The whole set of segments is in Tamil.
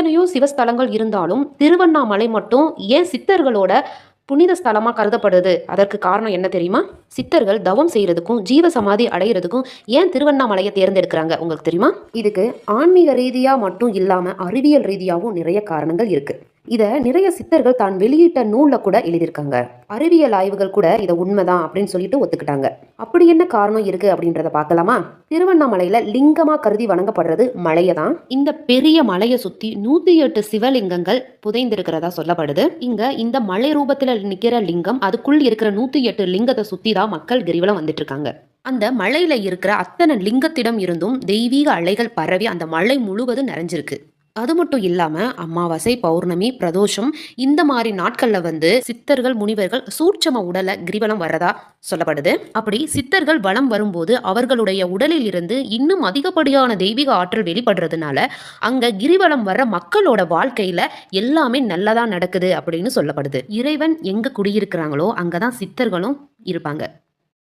எத்தனையோ சிவஸ்தலங்கள் இருந்தாலும் திருவண்ணாமலை மட்டும் ஏன் சித்தர்களோட புனித ஸ்தலமா கருதப்படுது? அதற்கு காரணம் என்ன தெரியுமா? சித்தர்கள் தவம் செய்யறதுக்கும் ஜீவ சமாதி அடையிறதுக்கும் ஏன் திருவண்ணாமலையை தேர்ந்தெடுக்கிறாங்க உங்களுக்கு தெரியுமா? இதுக்கு ஆன்மீக ரீதியா மட்டும் இல்லாம அறிவியல் ரீதியாகவும் நிறைய காரணங்கள் இருக்கு. இத நிறைய சித்தர்கள் தான் வெளியிட்ட நூல்ல கூட எழுதியிருக்காங்க. அறிவியல் ஆய்வுகள் கூட இதை உண்மைதான் அப்படின்னு சொல்லிட்டு ஒத்துக்கிட்டாங்க. அப்படி என்ன காரணம் இருக்கு அப்படின்றத பார்க்கலாமா? திருவண்ணாமலையில லிங்கமா கருதி வணங்கப்படுறது மலையை தான். இந்த பெரிய மலையை சுத்தி 108 சிவலிங்கங்கள் புதைந்திருக்கிறதா சொல்லப்படுது. இங்க இந்த மலை ரூபத்துல நிக்கிற லிங்கம், அதுக்குள் இருக்கிற 108 லிங்கத்தை சுத்தி தான் மக்கள் கிரிவலம் வந்துட்டு இருக்காங்க. அந்த மலையில இருக்கிற அத்தனை லிங்கத்திடம் இருந்தும் தெய்வீக அலைகள் பரவி அந்த மலை முழுவதும் நிறைஞ்சிருக்கு. அது மட்டும் இல்லாம அமாவாசை, பௌர்ணமி, பிரதோஷம் இந்த மாதிரி நாட்கள்ல சித்தர்கள் முனிவர்கள் சூட்சம உடலை கிரிவலம் வர்றதா சொல்லப்படுது. அப்படி சித்தர்கள் வலம் வரும்போது அவர்களுடைய உடலில் இருந்து இன்னும் அதிகப்படியான தெய்வீக ஆற்றல் வெளிப்படுறதுனால அங்க கிரிவலம் வர்ற மக்களோட வாழ்க்கையில எல்லாமே நல்லதா நடக்குது அப்படின்னு சொல்லப்படுது. இறைவன் எங்க குடியிருக்கிறாங்களோ அங்கதான் சித்தர்களும் இருப்பாங்க.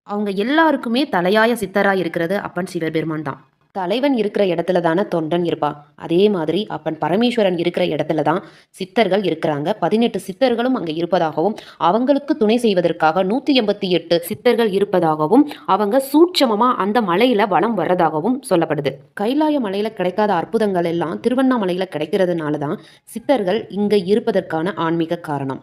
அவங்க எல்லாருக்குமே தலையாய சித்தரா இருக்கிறது அப்பன் சிவபெருமான் தான். தலைவன் இருக்கிற இடத்துல தானே தொண்டன் இருப்பா. அதே மாதிரி அப்பன் பரமேஸ்வரன் இருக்கிற இடத்துல தான் சித்தர்கள் இருக்கிறாங்க. 18 சித்தர்களும் அங்கே இருப்பதாகவும் அவங்களுக்கு துணை செய்வதற்காக 188 சித்தர்கள் இருப்பதாகவும் அவங்க சூட்சமமா அந்த மலையில வலம் வர்றதாகவும் சொல்லப்படுது. கைலாய மலையில கிடைக்காத அற்புதங்கள் எல்லாம் திருவண்ணாமலையில கிடைக்கிறதுனால தான் சித்தர்கள் இங்க இருப்பதற்கான ஆன்மீக காரணம்.